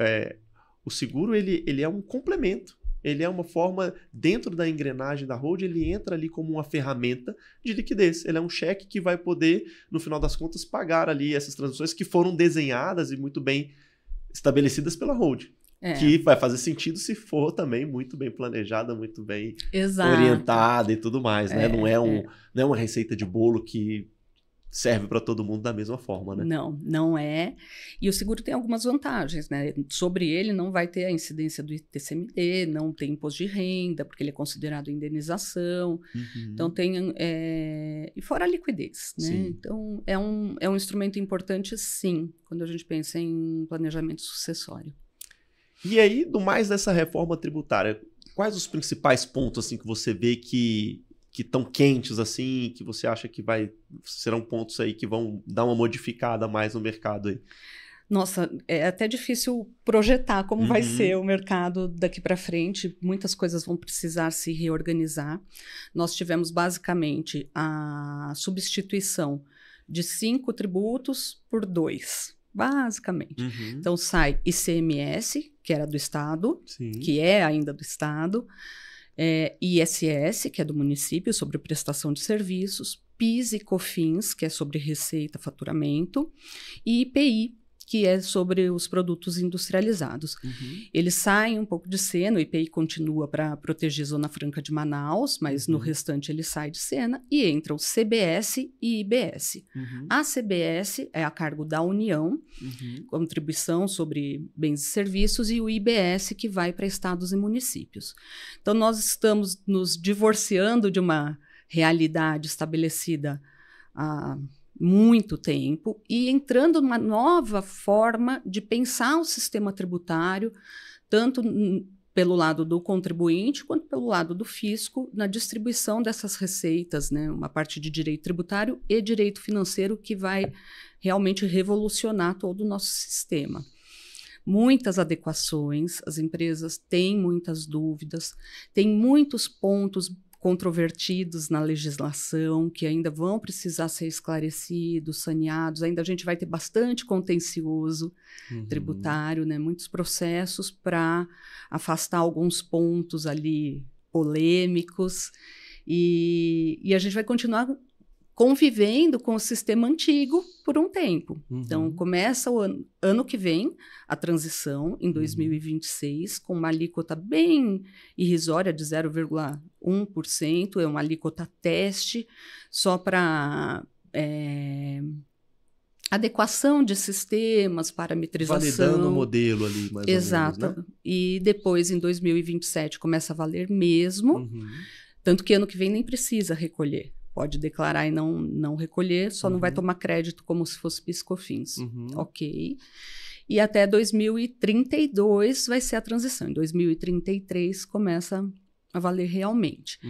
o seguro ele é um complemento, ele é uma forma, dentro da engrenagem da hold, ele entra ali como uma ferramenta de liquidez, ele é um cheque que vai poder, no final das contas, pagar ali essas transações que foram desenhadas e muito bem estabelecidas pela hold. Que vai fazer sentido se for também muito bem planejada, muito bem orientada e tudo mais, né? Não é uma receita de bolo que serve para todo mundo da mesma forma, né? Não é. E o seguro tem algumas vantagens, né? Sobre ele não vai ter a incidência do ITCMD, não tem imposto de renda, porque ele é considerado indenização. Então tem... E fora a liquidez, né? Sim. Então é um instrumento importante, sim, quando a gente pensa em planejamento sucessório. E aí, do mais dessa reforma tributária, quais os principais pontos assim, que você vê que estão quentes, assim, que você acha que serão pontos aí que vão dar uma modificada mais no mercado aí? Nossa, é até difícil projetar como vai ser o mercado daqui para frente. Muitas coisas vão precisar se reorganizar. Nós tivemos basicamente a substituição de 5 tributos por 2. Basicamente. Então, sai ICMS, que era do Estado, que é ainda do Estado, ISS, que é do município, sobre prestação de serviços, PIS e COFINS, que é sobre receita, faturamento, e IPI, que é sobre os produtos industrializados. Eles saem um pouco de cena, o IPI continua para proteger a Zona Franca de Manaus, mas no restante ele sai de cena, e entram CBS e IBS. A CBS é a cargo da União, contribuição sobre bens e serviços, e o IBS que vai para estados e municípios. Então, nós estamos nos divorciando de uma realidade estabelecida há muito tempo e entrando numa nova forma de pensar o sistema tributário, tanto pelo lado do contribuinte quanto pelo lado do fisco, na distribuição dessas receitas, né? Uma parte de direito tributário e direito financeiro que vai realmente revolucionar todo o nosso sistema. Muitas adequações, as empresas têm muitas dúvidas, tem muitos pontos controvertidos na legislação, que ainda vão precisar ser esclarecidos, saneados. Ainda a gente vai ter bastante contencioso tributário, né? Muitos processos para afastar alguns pontos ali polêmicos. E a gente vai continuar convivendo com o sistema antigo por um tempo. Então, começa o ano que vem a transição, em 2026, com uma alíquota bem irrisória de 0,1%, é uma alíquota teste, só para adequação de sistemas, parametrização. Validando o modelo ali, mais Exato. ou menos, né? E depois, em 2027, começa a valer mesmo, tanto que ano que vem nem precisa recolher. Pode declarar e não recolher, só não vai tomar crédito como se fosse PIS/COFINS. Ok. E até 2032 vai ser a transição. Em 2033 começa a valer realmente.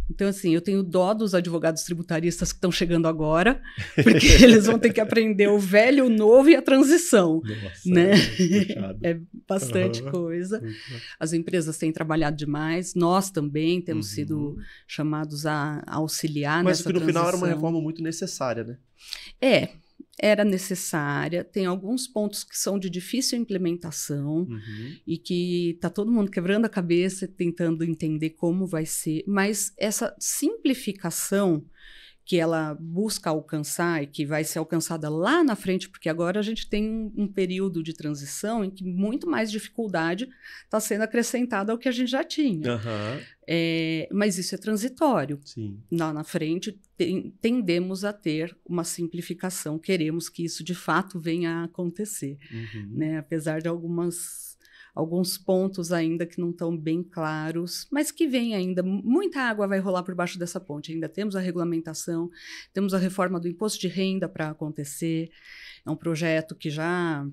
Então, assim, eu tenho dó dos advogados tributaristas que estão chegando agora, porque eles vão ter que aprender o velho, o novo e a transição. Nossa, né? é bastante coisa. As empresas têm trabalhado demais, nós também temos sido chamados a auxiliar Mas nessa que no transição. final era uma reforma muito necessária, né? Era necessária, tem alguns pontos que são de difícil implementação e que está todo mundo quebrando a cabeça tentando entender como vai ser, mas essa simplificação que ela busca alcançar e que vai ser alcançada lá na frente, porque agora a gente tem um período de transição em que muito mais dificuldade está sendo acrescentada ao que a gente já tinha. Mas isso é transitório. Sim. Lá na frente, tendemos a ter uma simplificação. Queremos que isso, de fato, venha a acontecer. Né? Apesar de alguns pontos ainda que não estão bem claros, mas que vem ainda. Muita água vai rolar por baixo dessa ponte. Ainda temos a regulamentação, temos a reforma do imposto de renda para acontecer. É um projeto que já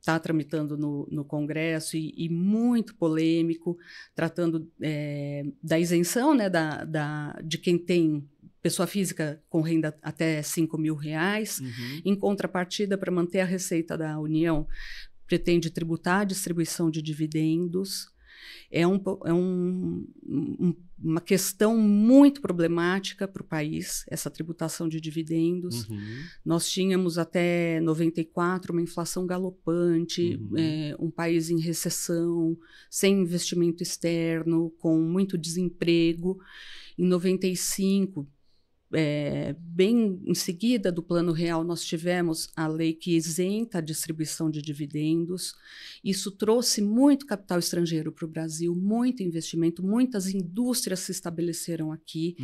está tramitando no Congresso e muito polêmico, tratando da isenção, né, de quem tem pessoa física com renda até R$5.000, em contrapartida, para manter a receita da União, pretende tributar a distribuição de dividendos. É uma questão muito problemática para o país, essa tributação de dividendos. Nós tínhamos até 94 uma inflação galopante, um país em recessão, sem investimento externo, com muito desemprego. Em 95, bem em seguida do Plano Real, nós tivemos a lei que isenta a distribuição de dividendos. Isso trouxe muito capital estrangeiro para o Brasil, muito investimento, muitas indústrias se estabeleceram aqui,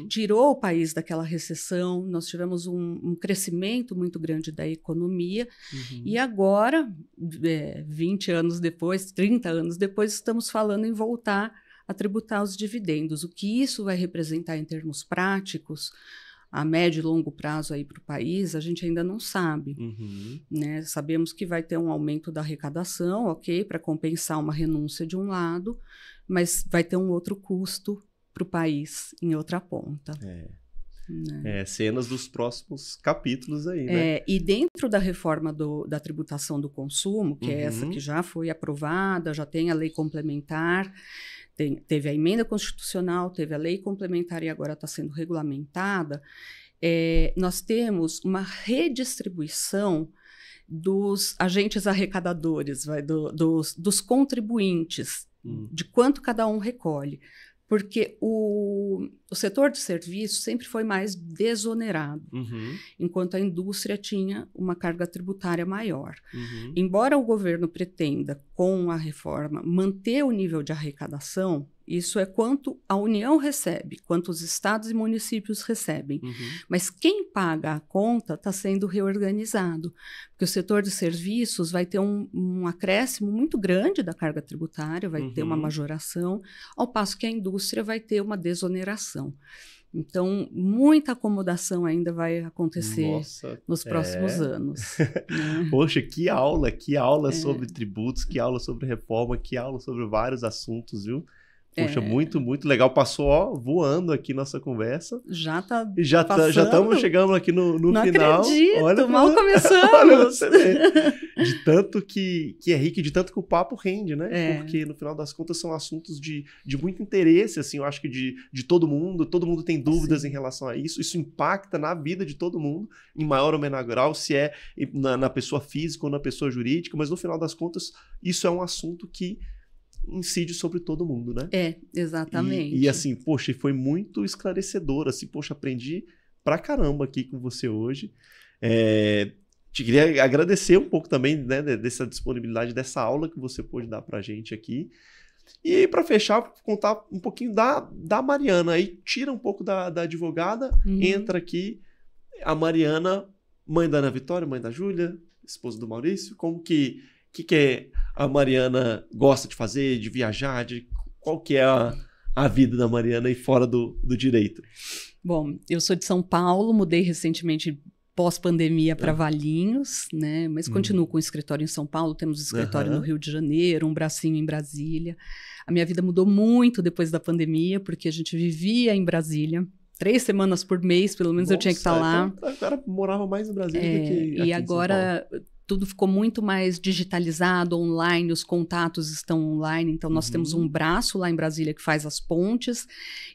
tirou o país daquela recessão, nós tivemos um crescimento muito grande da economia, e agora, 20 anos depois, 30 anos depois, estamos falando em voltar a tributar os dividendos. O que isso vai representar em termos práticos, a médio e longo prazo aí para o país, a gente ainda não sabe. Né? Sabemos que vai ter um aumento da arrecadação, ok, para compensar uma renúncia de um lado, mas vai ter um outro custo para o país em outra ponta. Né? Cenas dos próximos capítulos aí, né? E dentro da reforma da tributação do consumo, que é essa que já foi aprovada, já tem a lei complementar, teve a emenda constitucional, teve a lei complementar e agora está sendo regulamentada, nós temos uma redistribuição dos agentes arrecadadores, dos contribuintes, de quanto cada um recolhe. Porque o setor de serviços sempre foi mais desonerado, enquanto a indústria tinha uma carga tributária maior. Embora o governo pretenda, com a reforma, manter o nível de arrecadação, isso é quanto a União recebe, quanto os estados e municípios recebem. Mas quem paga a conta está sendo reorganizado, porque o setor de serviços vai ter um acréscimo muito grande da carga tributária, vai ter uma majoração, ao passo que a indústria vai ter uma desoneração. Então, muita acomodação ainda vai acontecer nos próximos anos. Né? Poxa, que aula sobre tributos, que aula sobre reforma, que aula sobre vários assuntos, viu? Poxa, muito, muito legal. Passou, voando aqui nossa conversa. Já tá já estamos chegando aqui no Não final. Acredito, olha, mal começamos. Olha você ver. De tanto que é rico, de tanto que o papo rende, né? Porque no final das contas são assuntos de muito interesse, assim, eu acho que de todo mundo tem dúvidas em relação a isso. Isso impacta na vida de todo mundo, em maior ou menor grau, se é na pessoa física ou na pessoa jurídica, mas no final das contas, isso é um assunto que incide sobre todo mundo, né? Exatamente. E assim, poxa, foi muito esclarecedor, assim, poxa, aprendi pra caramba aqui com você hoje. Te queria agradecer um pouco também, né, dessa disponibilidade, dessa aula que você pôde dar pra gente aqui. E para fechar, contar um pouquinho da Mariana, aí tira um pouco da advogada, entra aqui a Mariana, mãe da Ana Vitória, mãe da Júlia, esposa do Maurício, como que a Mariana gosta de fazer, de viajar, qual que é a vida da Mariana aí fora do direito? Bom, eu sou de São Paulo, mudei recentemente pós-pandemia para Valinhos, né? Mas continuo com o escritório em São Paulo, temos escritório no Rio de Janeiro, um bracinho em Brasília. A minha vida mudou muito depois da pandemia, porque a gente vivia em Brasília. 3 semanas por mês, pelo menos. Nossa, eu tinha que estar lá. Então, o cara morava mais em Brasília do que aqui e agora tudo ficou muito mais digitalizado, online, os contatos estão online, então nós temos um braço lá em Brasília que faz as pontes,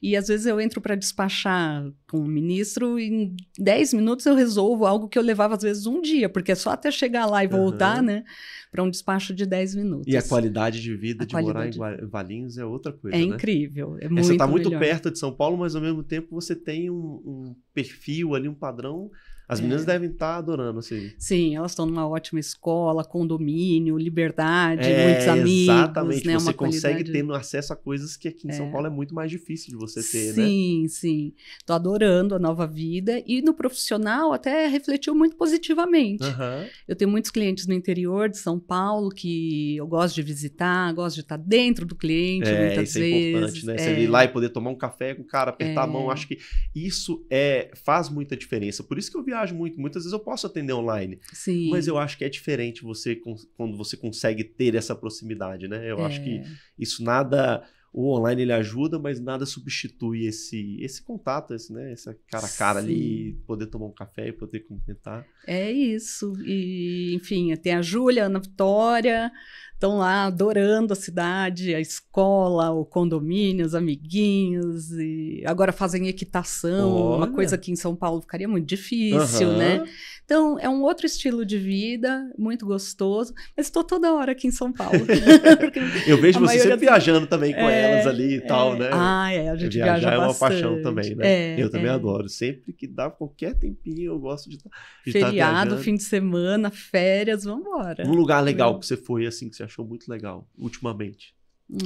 e às vezes eu entro para despachar com o ministro e em 10 minutos eu resolvo algo que eu levava às vezes um dia, porque é só até chegar lá e voltar, né, para um despacho de 10 minutos. E a qualidade de vida de morar em Valinhos é outra coisa, né? É incrível, é muito Você está muito melhor. perto de São Paulo, mas ao mesmo tempo você tem um perfil ali, um padrão. As meninas devem estar adorando, assim. Sim, elas estão numa ótima escola, condomínio, liberdade, muitos amigos. Exatamente, né, você uma consegue qualidade... ter acesso a coisas que aqui em São Paulo é muito mais difícil de você ter, sim, né? Sim. Estou adorando a nova vida. E no profissional até refletiu muito positivamente. Eu tenho muitos clientes no interior de São Paulo que eu gosto de visitar, gosto de estar dentro do cliente muitas isso vezes. É importante, né? Você ir lá e poder tomar um café com o cara, apertar a mão. Acho que isso faz muita diferença. Por isso que eu viajo muito. Muitas vezes eu posso atender online. Sim. Mas eu acho que é diferente quando você consegue ter essa proximidade, né? Eu acho que isso nada... O online ele ajuda, mas nada substitui esse contato, essa cara a cara ali, poder tomar um café e poder comentar. É isso. E, enfim, tem a Júlia, a Ana Vitória, estão lá adorando a cidade, a escola, o condomínio, os amiguinhos, e agora fazem equitação, uma coisa que em São Paulo ficaria muito difícil, né? Então, é um outro estilo de vida, muito gostoso, mas estou toda hora aqui em São Paulo. Eu vejo você sempre viajando também com elas ali e tal, né? A gente viaja bastante. É uma paixão também, né? Eu também adoro. Sempre que dá qualquer tempinho, eu gosto de estar feriado, fim de semana, férias, vamos embora. Um lugar legal que você foi, assim, que você achou muito legal, ultimamente?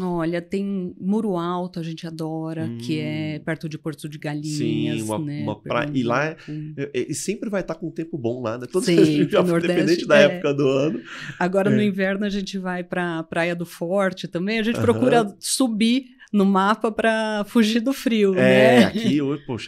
Olha, tem Muro Alto, a gente adora, que é perto de Porto de Galinhas. Sim, né? uma praia. E lá e sempre vai estar com um tempo bom lá, né? Independente da época do ano. Agora no inverno a gente vai para a Praia do Forte também. A gente procura subir no mapa para fugir do frio, né? Aqui,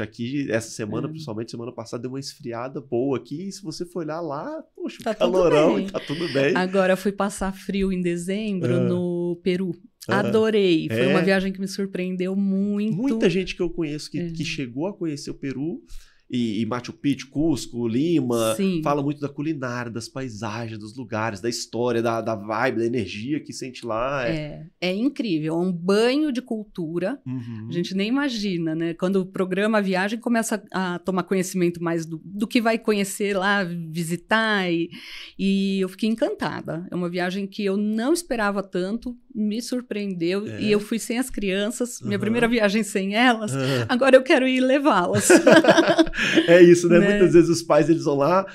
aqui essa semana, principalmente semana passada, deu uma esfriada boa aqui. E se você for olhar lá, poxa, tá calorão e tá tudo bem. Agora eu fui passar frio em dezembro no Peru. Adorei. Foi uma viagem que me surpreendeu muito. Muita gente que eu conheço que chegou a conhecer o Peru e Machu Picchu, Cusco, Lima, fala muito da culinária, das paisagens, dos lugares, da história, da vibe, da energia que sente lá. É incrível, é um banho de cultura. A gente nem imagina, né? Quando programa a viagem, começa a tomar conhecimento mais do que vai conhecer lá, visitar, e eu fiquei encantada. É uma viagem que eu não esperava tanto, me surpreendeu, e eu fui sem as crianças, minha primeira viagem sem elas, agora eu quero ir levá-las. É isso, né? Muitas vezes os pais, eles vão lá,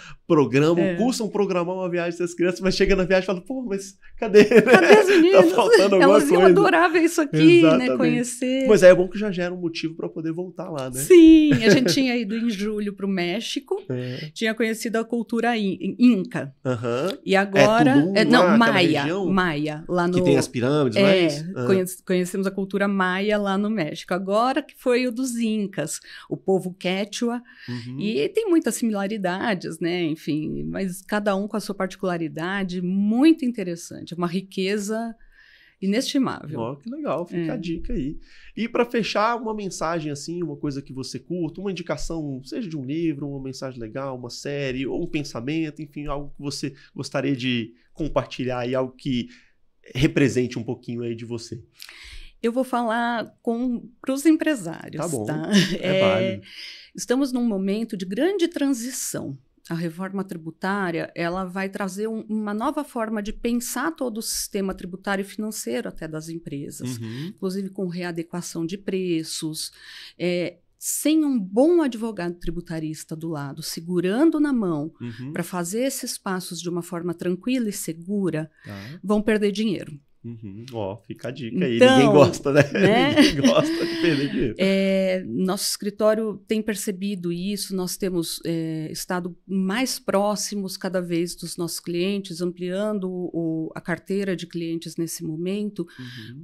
custam programar uma viagem das crianças, mas chega na viagem e fala, pô, mas cadê? Cadê as meninas? Tá faltando alguma Elas iam coisa. adorar ver isso aqui, né? Conhecer. Mas é bom que já gera um motivo para poder voltar lá, né? Sim, a gente tinha ido em julho para o México, tinha conhecido a cultura inca. E agora... Tulum, Maia, lá no... Que tem as pirâmides, conhecemos a cultura maia lá no México. Agora que foi o dos incas, o povo quechua. E tem muitas similaridades, né? Enfim, mas cada um com a sua particularidade, muito interessante, uma riqueza inestimável. Que legal, fica a dica aí. E para fechar, uma mensagem assim, uma coisa que você curta, uma indicação, seja de um livro, uma mensagem legal, uma série, ou um pensamento, enfim, algo que você gostaria de compartilhar aí, algo que represente um pouquinho aí de você. Eu vou falar para os empresários. Tá bom, válido. Estamos num momento de grande transição. A reforma tributária, ela vai trazer uma nova forma de pensar todo o sistema tributário e financeiro até das empresas, inclusive com readequação de preços, sem um bom advogado tributarista do lado, segurando na mão para fazer esses passos de uma forma tranquila e segura, vão perder dinheiro. Ó, fica a dica aí. Então, Ninguém gosta, né? né? Ninguém gosta de perder dinheiro. Nosso escritório tem percebido isso, nós temos estado mais próximos cada vez dos nossos clientes, ampliando a carteira de clientes nesse momento,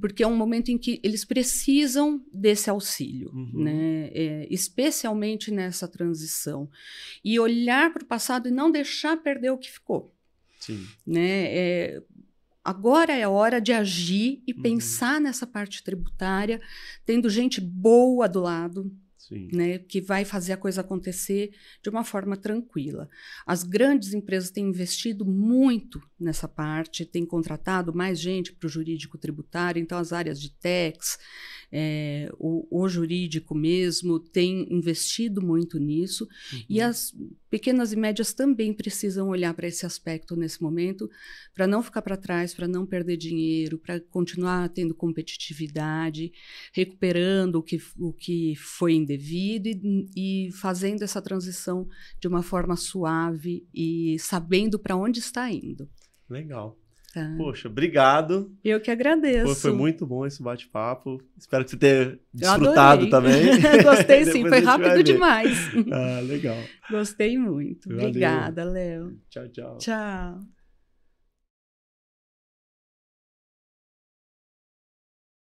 porque é um momento em que eles precisam desse auxílio, né? Especialmente nessa transição. E olhar para o passado e não deixar perder o que ficou. Sim. Né? Agora é a hora de agir e pensar nessa parte tributária, tendo gente boa do lado, né, que vai fazer a coisa acontecer de uma forma tranquila. As grandes empresas têm investido muito nessa parte, têm contratado mais gente para o jurídico tributário, então as áreas de tax, o jurídico mesmo tem investido muito nisso, e as pequenas e médias também precisam olhar para esse aspecto nesse momento, para não ficar para trás, para não perder dinheiro, para continuar tendo competitividade, recuperando o que foi indevido e fazendo essa transição de uma forma suave e sabendo para onde está indo. Legal. Tá. Poxa, obrigado. Eu que agradeço. Foi muito bom esse bate-papo. Espero que você tenha desfrutado também. Gostei sim, foi rápido demais. Ah, legal. Gostei muito. Valeu. Obrigada, Léo. Tchau, tchau. Tchau.